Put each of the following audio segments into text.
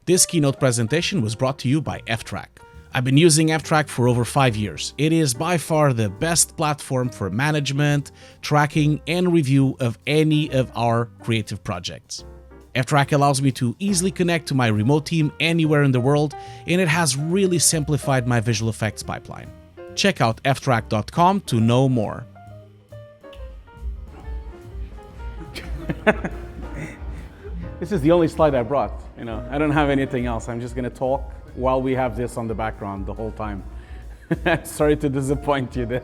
This keynote presentation was brought to you by ftrack. I've been using ftrack for over 5 years. It is by far the best platform for management, tracking, and review of any of our creative projects. ftrack allows me to easily connect to my remote team anywhere in the world, and it has really simplified my visual effects pipeline. Check out ftrack.com to know more. This is the only slide I brought. I don't have anything else. I'm just going to talk while we have this on the background the whole time. Sorry to disappoint you.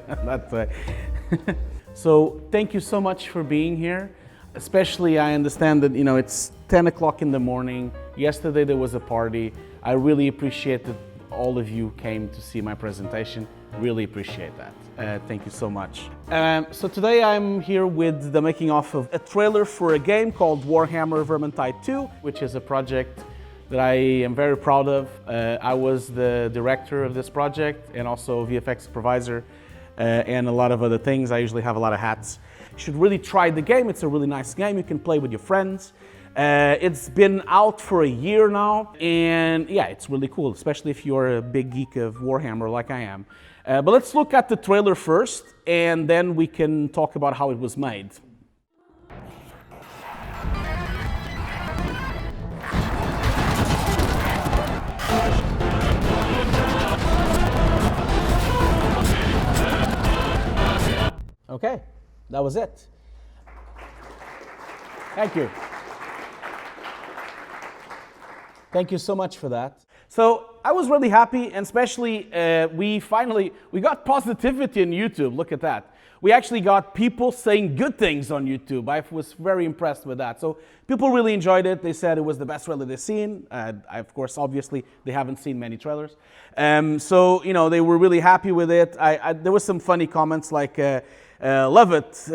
So thank you so much for being here. Especially, I understand that it's 10 o'clock in the morning. Yesterday there was a party. I really appreciate that all of you came to see my presentation. Really appreciate that. Thank you so much. So today I'm here with the making of a trailer for a game called Warhammer Vermintide 2, which is a project that I am very proud of. I was the director of this project and also VFX supervisor and a lot of other things. I usually have a lot of hats. You should really try the game. It's a really nice game. You can play with your friends. It's been out for a year now, and yeah, it's really cool, especially if you're a big geek of Warhammer like I am. But let's look at the trailer first, and then we can talk about how it was made. Okay, that was it. Thank you. Thank you so much for that. So I was really happy, and especially we got positivity on YouTube. Look at that. We actually got people saying good things on YouTube. I was very impressed with that. So people really enjoyed it. They said it was the best trailer they've seen. Of course, obviously, they haven't seen many trailers. So they were really happy with it. There was some funny comments like, love it.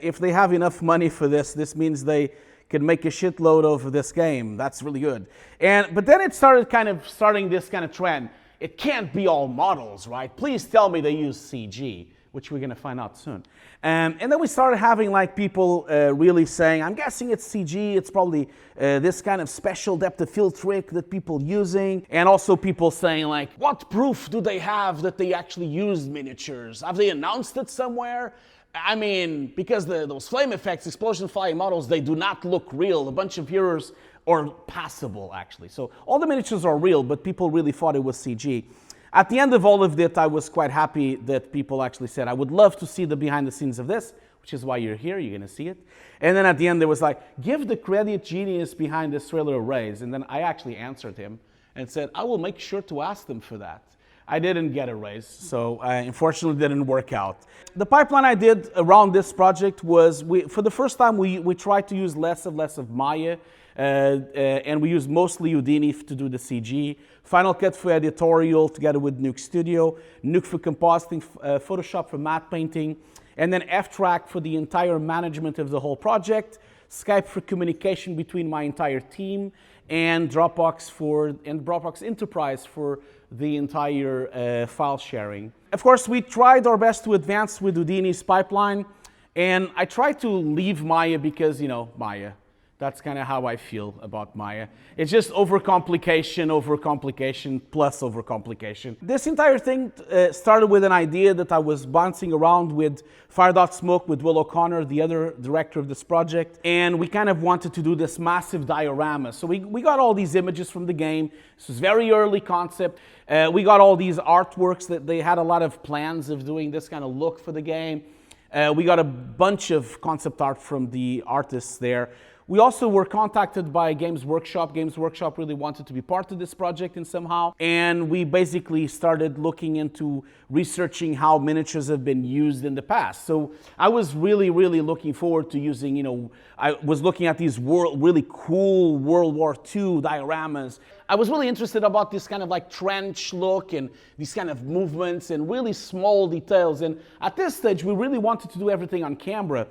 If they have enough money for this means they can make a shitload of this game. That's really good. But then it starting this kind of trend. It can't be all models, right? Please tell me they use CG, which we're going to find out soon. And then we started having people really saying, I'm guessing it's CG. It's probably this kind of special depth of field trick that people using. And also people saying what proof do they have that they actually used miniatures? Have they announced it somewhere? I mean, because those flame effects, explosion flying models, they do not look real. A bunch of heroes are passable, actually. So all the miniatures are real, but people really thought it was CG. At the end of all of it, I was quite happy that people actually said, I would love to see the behind the scenes of this, which is why you're here, you're going to see it. And then at the end, there was give the credit genius behind this trailer a raise. And then I actually answered him and said, I will make sure to ask them for that. I didn't get a raise, so unfortunately didn't work out. The pipeline I did around this project was, for the first time, we tried to use less of Maya, and we used mostly Houdini to do the CG, Final Cut for editorial together with Nuke Studio, Nuke for compositing, Photoshop for matte painting, and then ftrack for the entire management of the whole project, Skype for communication between my entire team, and Dropbox Enterprise for the entire file sharing. Of course, we tried our best to advance with Houdini's pipeline, and I tried to leave Maya because, Maya. That's kind of how I feel about Maya. It's just overcomplication, plus overcomplication. This entire thing started with an idea that I was bouncing around with Fire.Smoke, with Will O'Connor, the other director of this project, and we kind of wanted to do this massive diorama. So we got all these images from the game. This was very early concept. We got all these artworks that they had a lot of plans of doing this kind of look for the game. We got a bunch of concept art from the artists there. We also were contacted by Games Workshop. Games Workshop really wanted to be part of this project in somehow. And we basically started looking into researching how miniatures have been used in the past. So I was really, really looking forward to using, I was looking at these really cool World War II dioramas. I was really interested about this kind of trench look and these kind of movements and really small details. And at this stage, we really wanted to do everything on camera.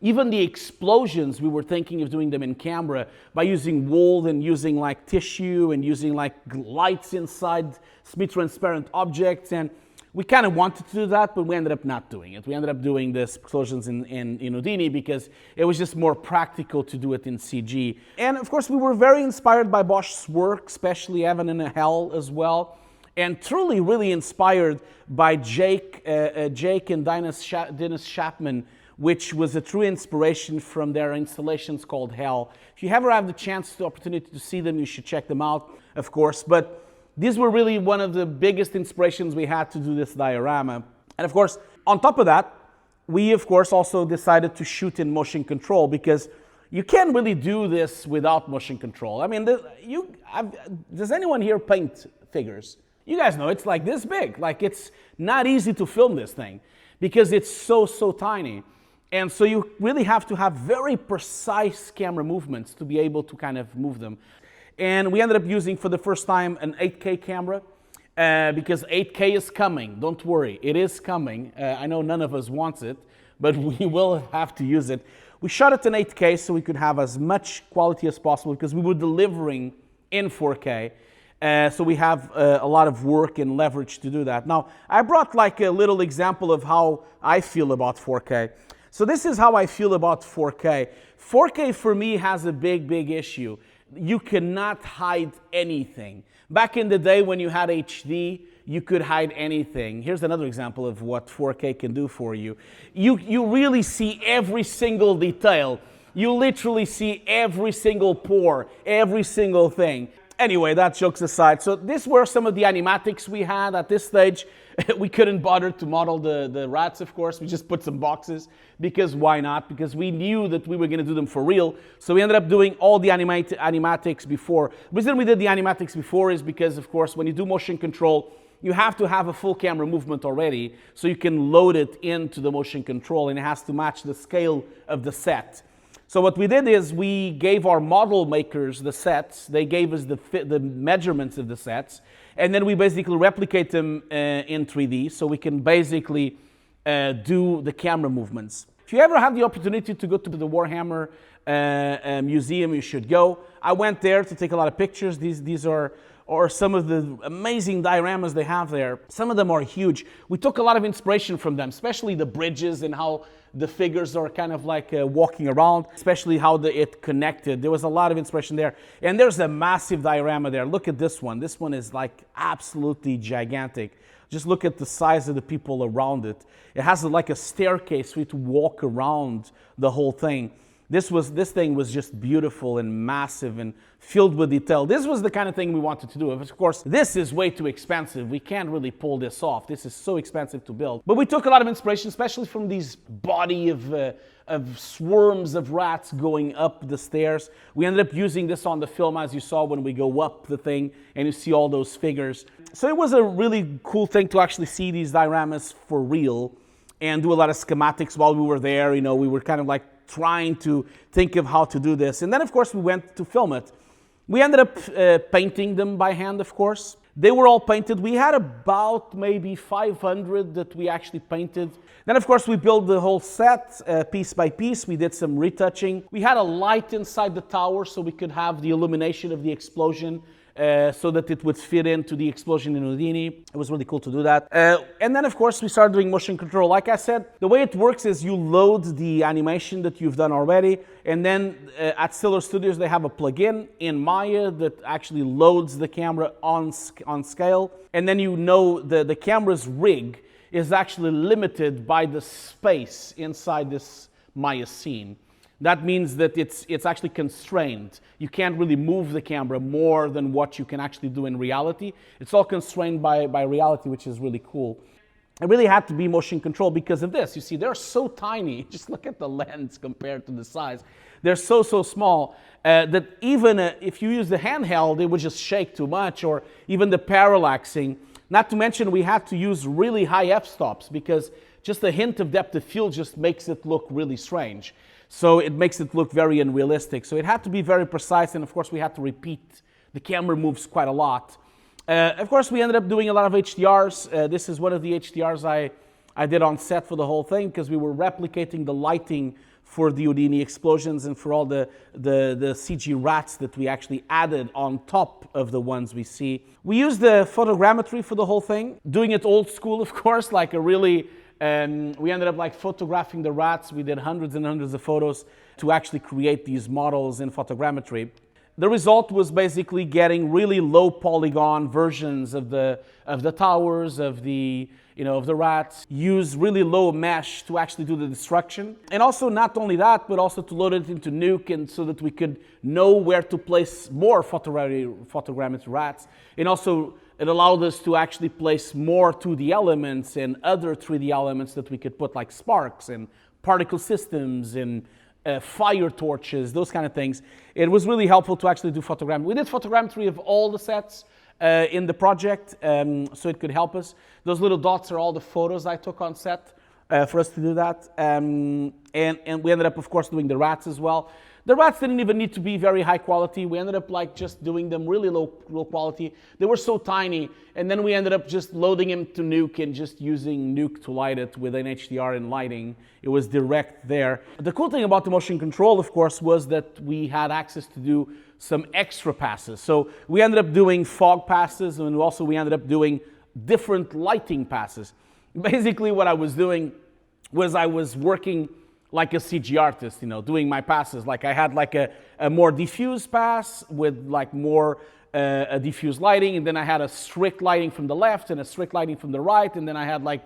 Even the explosions, we were thinking of doing them in camera by using wool and using tissue and using lights inside semi-transparent objects. And We kind of wanted to do that, but we ended up not doing it. We ended up doing this explosions in Houdini because it was just more practical to do it in CG. And of course, we were very inspired by Bosch's work, especially Heaven and Hell as well. And truly, really inspired by Jake and Dennis Chapman, which was a true inspiration from their installations called Hell. If you ever have the opportunity to see them, you should check them out, of course. But these were really one of the biggest inspirations we had to do this diorama. And of course, on top of that, we of course also decided to shoot in motion control because you can't really do this without motion control. I mean, does anyone here paint figures? You guys know it's like this big. Like, it's not easy to film this thing because it's so tiny. And so you really have to have very precise camera movements to be able to kind of move them. And we ended up using for the first time an 8K camera because 8K is coming. Don't worry, it is coming. I know none of us wants it, but we will have to use it. We shot it in 8K so we could have as much quality as possible because we were delivering in 4K. So we have a lot of work and leverage to do that. Now, I brought like a little example of how I feel about 4K. So this is how I feel about 4K. 4K for me has a big issue. You cannot hide anything. Back in the day when you had HD, you could hide anything. Here's another example of what 4K can do for you. You really see every single detail. You literally see every single pore, every single thing. Anyway, that jokes aside. So these were some of the animatics we had at this stage. We couldn't bother to model the rats, of course. We just put some boxes because why not? Because we knew that we were going to do them for real. So we ended up doing all the animatics before. The reason we did the animatics before is because, of course, when you do motion control, you have to have a full camera movement already so you can load it into the motion control, and it has to match the scale of the set. So what we did is we gave our model makers the sets. They gave us the measurements of the sets. And then we basically replicate them in 3D so we can basically do the camera movements. If you ever have the opportunity to go to the Warhammer museum, you should go. I went there to take a lot of pictures. These are some of the amazing dioramas they have there. Some of them are huge. We took a lot of inspiration from them, especially the bridges and how the figures are kind of like walking around, especially how it connected. There was a lot of inspiration there. And there's a massive diorama there. Look at this one. This one is like absolutely gigantic. Just look at the size of the people around it. It has like a staircase for you to walk around the whole thing. This thing was just beautiful and massive and filled with detail. This was the kind of thing we wanted to do. Of course, this is way too expensive. We can't really pull this off. This is so expensive to build. But we took a lot of inspiration, especially from these body of swarms of rats going up the stairs. We ended up using this on the film, as you saw when we go up the thing and you see all those figures. So it was a really cool thing to actually see these dioramas for real and do a lot of schematics while we were there. You know, we were kind of like trying to think of how to do this. And then, of course, we went to film it. We ended up painting them by hand, of course. They were all painted. We had about maybe 500 that we actually painted. Then, of course, we built the whole set piece by piece. We did some retouching. We had a light inside the tower so we could have the illumination of the explosion so that it would fit into the explosion in Houdini. It was really cool to do that. And then, of course, we started doing motion control. Like I said, the way it works is you load the animation that you've done already, and then at Stellar Studios, they have a plugin in Maya that actually loads the camera on scale. And then you know the camera's rig is actually limited by the space inside this Maya scene. That means that it's actually constrained. You can't really move the camera more than what you can actually do in reality. It's all constrained by reality, which is really cool. It really had to be motion control because of this. You see, they're so tiny. Just look at the lens compared to the size. They're so small that even if you use the handheld, it would just shake too much, or even the parallaxing. Not to mention, we had to use really high f-stops because just a hint of depth of field just makes it look really strange. So it makes it look very unrealistic. So it had to be very precise, and of course we had to repeat. The camera moves quite a lot. Of course, we ended up doing a lot of HDRs. This is one of the HDRs I did on set for the whole thing because we were replicating the lighting for the Houdini explosions and for all the CG rats that we actually added on top of the ones we see. We used the photogrammetry for the whole thing, doing it old school, of course, like a really, we ended up like photographing the rats. We did hundreds and hundreds of photos to actually create these models in photogrammetry. The result was basically getting really low polygon versions of the towers, of the rats, use really low mesh to actually do the destruction. And also not only that, but also to load it into Nuke, and so that we could know where to place more photogrammetry rats. And also it allowed us to actually place more 2D elements and other 3D elements that we could put, like sparks and particle systems and fire torches, those kind of things. It was really helpful to actually do photogrammetry. We did photogrammetry of all the sets in the project, so it could help us. Those little dots are all the photos I took on set for us to do that. And we ended up, of course, doing the rats as well. The rats didn't even need to be very high quality. We ended up like just doing them really low quality. They were so tiny, and then we ended up just loading them to Nuke and just using Nuke to light it with an HDR and lighting. It was direct there. The cool thing about the motion control, of course, was that we had access to do some extra passes. So we ended up doing fog passes, and also we ended up doing different lighting passes. Basically what I was doing was I was working like a CG artist, doing my passes. Like I had like a more diffuse pass with like more a diffuse lighting, and then I had a strict lighting from the left and a strict lighting from the right, and then I had like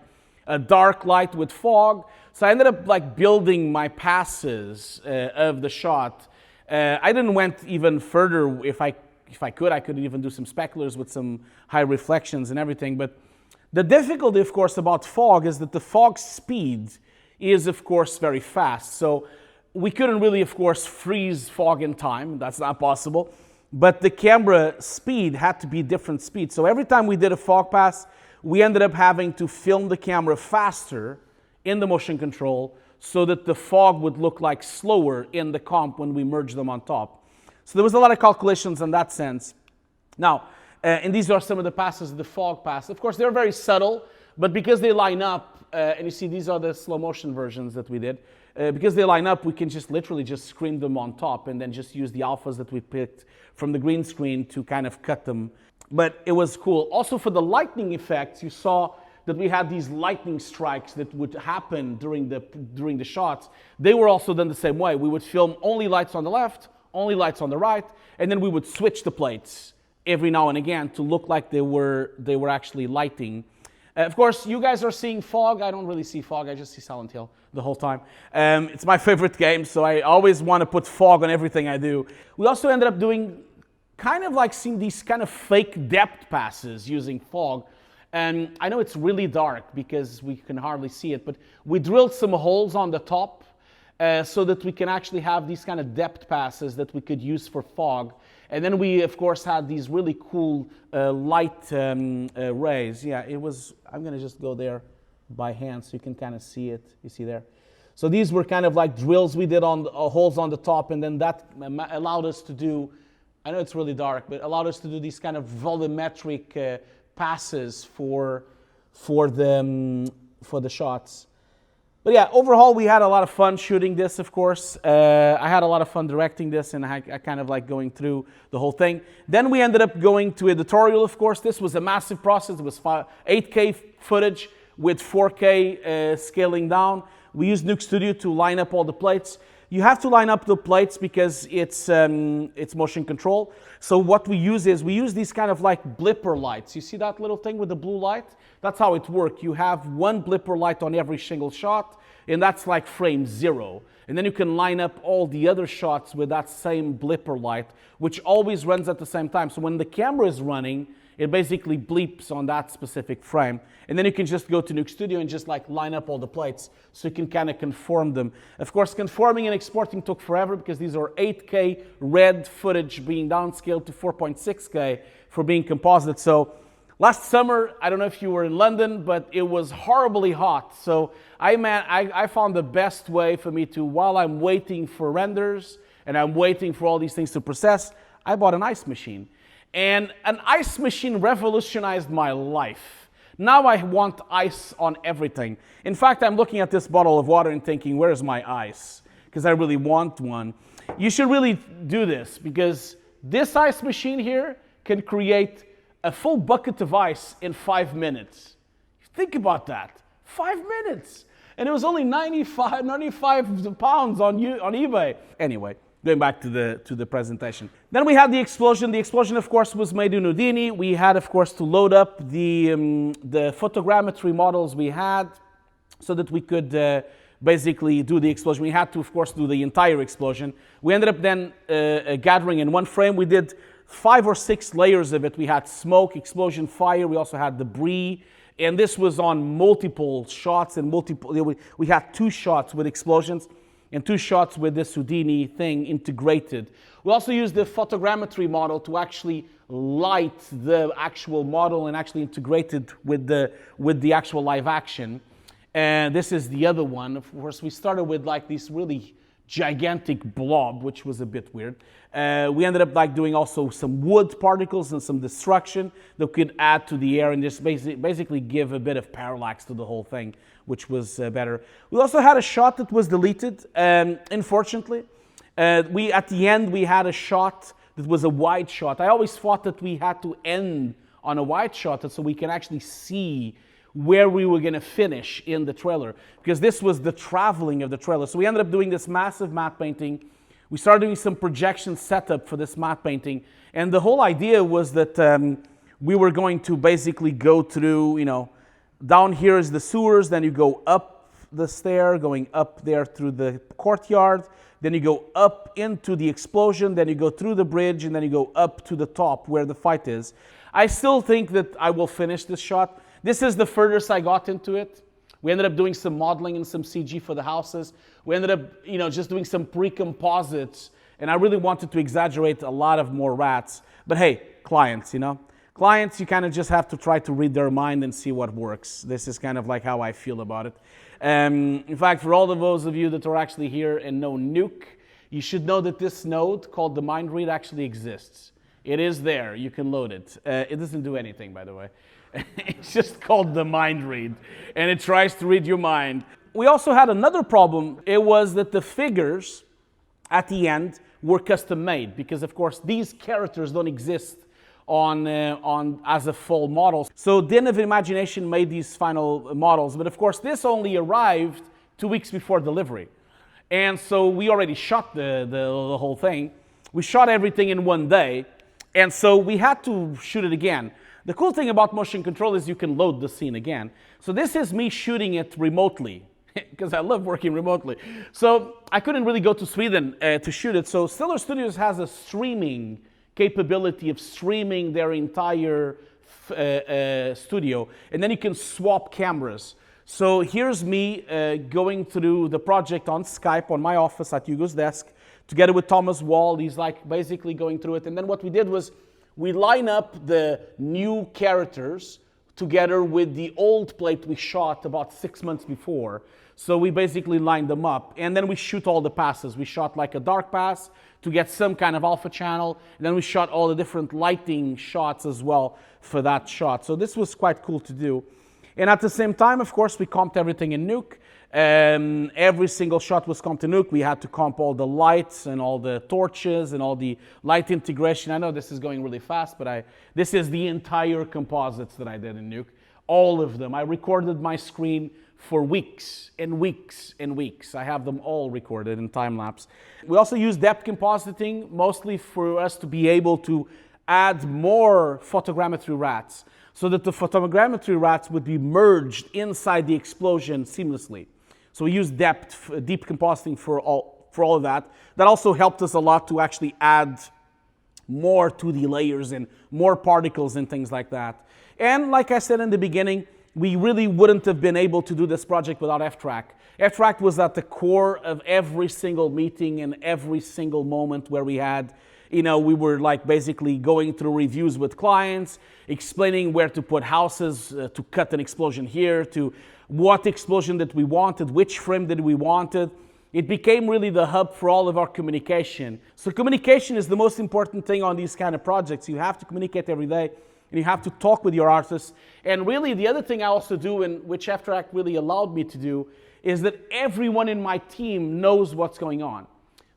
a dark light with fog. So I ended up like building my passes of the shot. I didn't went even further. If I could even do some speculars with some high reflections and everything. But the difficulty, of course, about fog is that the fog speed is, of course, very fast. So we couldn't really, of course, freeze fog in time. That's not possible. But the camera speed had to be different speed. So every time we did a fog pass, we ended up having to film the camera faster in the motion control so that the fog would look like slower in the comp when we merged them on top. So there was a lot of calculations in that sense. Now, and these are some of the passes, the fog pass. Of course, they're very subtle, but because they line up, and you see these are the slow motion versions that we did. Because they line up, we can just literally just screen them on top and then just use the alphas that we picked from the green screen to kind of cut them. But it was cool. Also for the lightning effects, you saw that we had these lightning strikes that would happen during the shots. They were also done the same way. We would film only lights on the left, only lights on the right, and then we would switch the plates every now and again to look like they were actually lighting. Of course, you guys are seeing fog. I don't really see fog. I just see Silent Hill the whole time. It's my favorite game, so I always want to put fog on everything I do. We also ended up doing kind of like seeing these kind of fake depth passes using fog. And I know it's really dark because we can hardly see it, but we drilled some holes on the top so that we can actually have these kind of depth passes that we could use for fog. And then we, of course, had these really cool light rays. Yeah, it was, I'm going to just go there by hand so you can kind of see it. You see there? So these were kind of like drills we did on holes on the top, and then that allowed us to do, I know it's really dark, but allowed us to do these kind of volumetric passes for the shots. But yeah, overall, we had a lot of fun shooting this, of course. I had a lot of fun directing this, and I kind of like going through the whole thing. Then we ended up going to editorial, of course. This was a massive process. It was 8K footage with 4K scaling down. We used Nuke Studio to line up all the plates. You have to line up the plates because it's motion control. So what we use is, we use these kind of like blipper lights. You see that little thing with the blue light? That's how it works. You have one blipper light on every single shot, and that's like frame 0. And then you can line up all the other shots with that same blipper light, which always runs at the same time. So when the camera is running, it basically bleeps on that specific frame. And then you can just go to Nuke Studio and just like line up all the plates so you can kind of conform them. Of course, conforming and exporting took forever because these are 8K red footage being downscaled to 4.6K for being composite. So last summer, I don't know if you were in London, but it was horribly hot. So I found the best way for me to, while I'm waiting for renders and I'm waiting for all these things to process, I bought an ice machine. And an ice machine revolutionized my life. Now I want ice on everything. In fact, I'm looking at this bottle of water and thinking, where's my ice? because I really want one. You should really do this, because this ice machine here can create a full bucket of ice in 5 minutes. Think about that, 5 minutes. And it was only 95 pounds on eBay. Anyway, going back to the presentation. Then we had the explosion. The explosion, of course, was made in Houdini. We had, of course, to load up the photogrammetry models we had so that we could basically do the explosion. We had to, of course, do the entire explosion. We ended up then gathering in one frame. We did 5 or 6 layers of it. We had smoke, explosion, fire. We also had debris. And this was on multiple shots and we had 2 shots with explosions and 2 shots with this Houdini thing integrated. We also used the photogrammetry model to actually light the actual model and actually integrate it with the actual live action. And this is the other one. Of course, we started with like this really gigantic blob, which was a bit weird. We ended up like doing also some wood particles and some destruction that could add to the air and just basically give a bit of parallax to the whole thing, which was better. We also had a shot that was deleted, unfortunately. At the end, we had a shot that was a wide shot. I always thought that we had to end on a wide shot so we can actually see where we were going to finish in the trailer, because this was the traveling of the trailer. So we ended up doing this massive matte painting. We started doing some projection setup for this matte painting, and the whole idea was that we were going to basically go through, down here is the sewers, then you go up the stair, going up there through the courtyard, then you go up into the explosion, then you go through the bridge, and then you go up to the top where the fight is. I still think that I will finish this shot. This is the furthest I got into it. We ended up doing some modeling and some CG for the houses. We ended up, just doing some pre-composites, and I really wanted to exaggerate a lot of more rats. But hey, clients, Clients, you kind of just have to try to read their mind and see what works. This is kind of like how I feel about it. In fact, for all of those of you that are actually here and know Nuke, you should know that this node called the mind read actually exists. It is there. You can load it. It doesn't do anything, by the way. It's just called the mind read, and it tries to read your mind. We also had another problem. It was that the figures at the end were custom made, because of course these characters don't exist on as a full model. So Den of Imagination made these final models, but of course this only arrived 2 weeks before delivery, and so we already shot the whole thing. We shot everything in one day, and so we had to shoot it again. The cool thing about motion control is you can load the scene again. So this is me shooting it remotely, because I love working remotely. So I couldn't really go to Sweden to shoot it. So Stellar Studios has a streaming capability of streaming their entire studio, and then you can swap cameras. So here's me going through the project on Skype on my office at Hugo's desk, together with Thomas Wall. He's like basically going through it. And then what we did was we line up the new characters together with the old plate we shot about 6 months before. So we basically lined them up, and then we shoot all the passes. We shot like a dark pass to get some kind of alpha channel, and then we shot all the different lighting shots as well for that shot. So this was quite cool to do. And at the same time, of course, we comped everything in Nuke. Every single shot was comped in Nuke. We had to comp all the lights and all the torches and all the light integration. I know this is going really fast, but this is the entire composites that I did in Nuke. All of them. I recorded my screen for weeks and weeks and weeks. I have them all recorded in time-lapse. We also use depth compositing, mostly for us to be able to add more photogrammetry rats, so that the photogrammetry rats would be merged inside the explosion seamlessly. So we use deep compositing for all of that. That also helped us a lot to actually add more to the layers and more particles and things like that. And like I said in the beginning, we really wouldn't have been able to do this project without ftrack. ftrack was at the core of every single meeting and every single moment where we had, we were like basically going through reviews with clients, explaining where to put houses, to cut an explosion here, to what explosion that we wanted, which frame that we wanted. It became really the hub for all of our communication. So communication is the most important thing on these kind of projects. You have to communicate every day, and you have to talk with your artists. And really the other thing I also do, and which ftrack really allowed me to do, is that everyone in my team knows what's going on.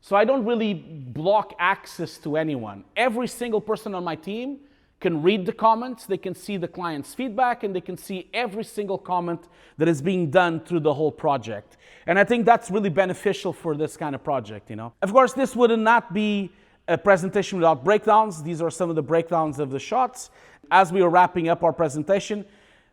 So I don't really block access to anyone. Every single person on my team can read the comments, they can see the client's feedback, and they can see every single comment that is being done through the whole project. And I think that's really beneficial for this kind of project, you know. Of course, this would not be a presentation without breakdowns. These are some of the breakdowns of the shots. As we were wrapping up our presentation,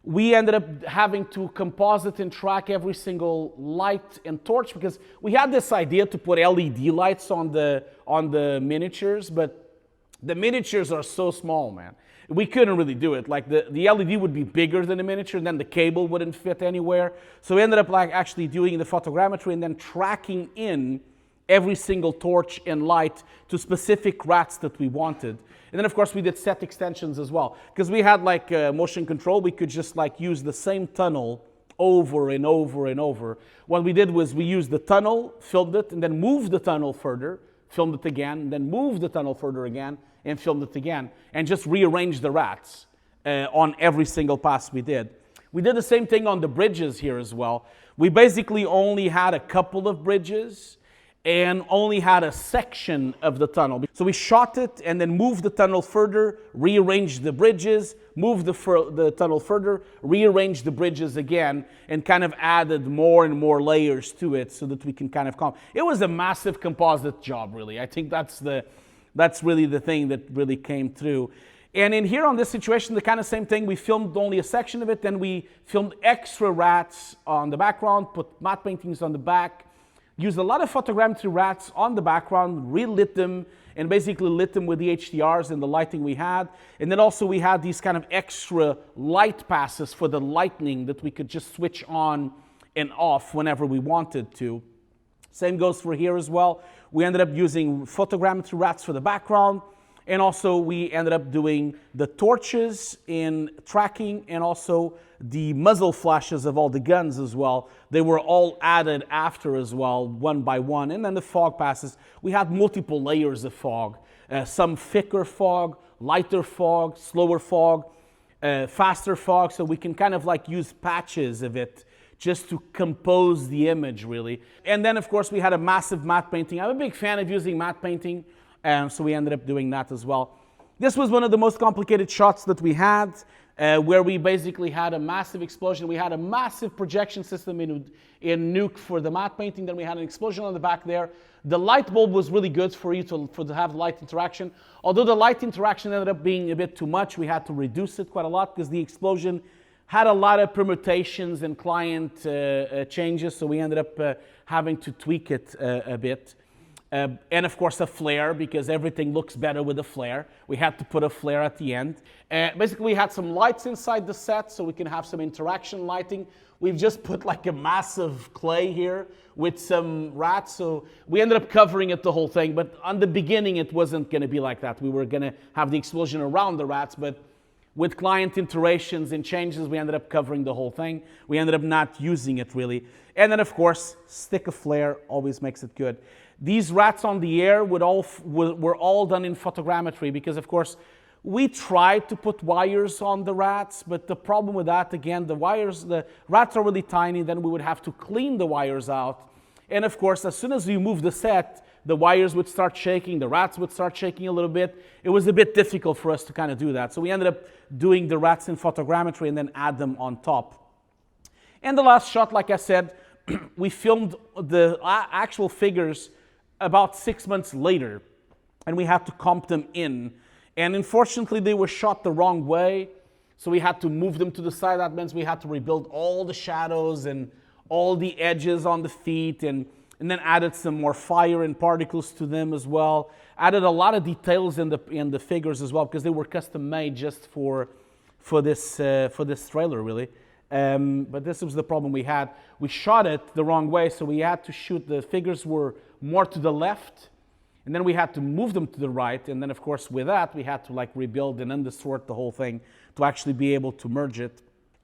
we ended up having to composite and track every single light and torch, because we had this idea to put LED lights on the miniatures, but the miniatures are so small, man. We couldn't really do it. Like the LED would be bigger than the miniature, and then the cable wouldn't fit anywhere. So we ended up like actually doing the photogrammetry and then tracking in every single torch and light to specific rats that we wanted. And then of course we did set extensions as well. Because we had like motion control, we could just like use the same tunnel over and over and over. What we did was we used the tunnel, filmed it, and then moved the tunnel further, filmed it again, and then moved the tunnel further again, and filmed it again, and just rearranged the rats on every single pass we did. We did the same thing on the bridges here as well. We basically only had a couple of bridges and only had a section of the tunnel. So we shot it and then moved the tunnel further, rearranged the bridges, moved the tunnel further, rearranged the bridges again, and kind of added more and more layers to it so that we can kind of It was a massive composite job, really. I think that's really the thing that really came through. And in here on this situation, the kind of same thing. We filmed only a section of it, then we filmed extra rats on the background, put matte paintings on the back, used a lot of photogrammetry rats on the background, relit them, and basically lit them with the HDRs and the lighting we had. And then also we had these kind of extra light passes for the lightning that we could just switch on and off whenever we wanted to. Same goes for here as well. We ended up using photogrammetry rats for the background, and also we ended up doing the torches in tracking and also the muzzle flashes of all the guns as well. They were all added after as well, one by one. And then the fog passes. We had multiple layers of fog. Some thicker fog, lighter fog, slower fog, faster fog, so we can kind of like use patches of it just to compose the image, really. And then, of course, we had a massive matte painting. I'm a big fan of using matte painting, so we ended up doing that as well. This was one of the most complicated shots that we had, where we basically had a massive explosion. We had a massive projection system in Nuke for the matte painting. Then we had an explosion on the back there. The light bulb was really good for you to have light interaction. Although the light interaction ended up being a bit too much, we had to reduce it quite a lot because the explosion had a lot of permutations and client changes, so we ended up having to tweak it a bit. And of course a flare, because everything looks better with a flare. We had to put a flare at the end. Basically we had some lights inside the set so we can have some interaction lighting. We've just put like a massive clay here with some rats, so we ended up covering it the whole thing, but on the beginning it wasn't going to be like that. We were going to have the explosion around the rats, but with client iterations and changes, we ended up covering the whole thing. We ended up not using it really. And then of course, stick a flare always makes it good. These rats on the air were all done in photogrammetry because of course, we tried to put wires on the rats, but the problem with that, again, the rats are really tiny, then we would have to clean the wires out. And of course, as soon as you move the set, the wires would start shaking, the rats would start shaking a little bit. It was a bit difficult for us to kind of do that. So we ended up doing the rats in photogrammetry and then add them on top. And the last shot, like I said, we filmed the actual figures about 6 months later, and we had to comp them in. And unfortunately, they were shot the wrong way, so we had to move them to the side. That means we had to rebuild all the shadows and all the edges on the feet, and then added some more fire and particles to them as well. Added a lot of details in the figures as well, because they were custom made just for this trailer, really. But this was the problem we had. We shot it the wrong way, so we had to shoot, the figures were more to the left, and then we had to move them to the right, and then of course with that we had to like rebuild and undersort the whole thing to actually be able to merge it.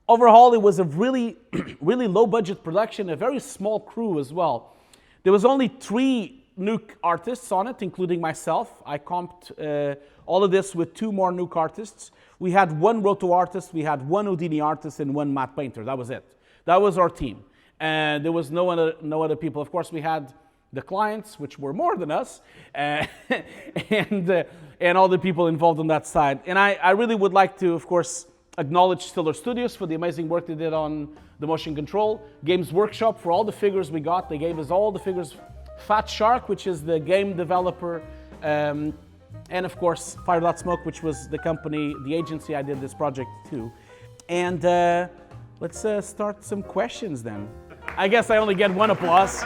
Overall, it was a really, really low budget production, a very small crew as well. There was only 3 Nuke artists on it, including myself. I comped all of this with 2 more Nuke artists. We had 1 roto artist, we had 1 Houdini artist, and 1 matte painter. That was it. That was our team. and there was no other people. Of course, we had the clients, which were more than us, and all the people involved on that side. And I really would like to, of course, acknowledge Stiller Studios for the amazing work they did on the motion control. Games Workshop for all the figures we got. They gave us all the figures. Fatshark, which is the game developer, and of course Fire.Smoke, which was the company, the agency I did this project to. And let's start some questions then. I guess I only get one applause.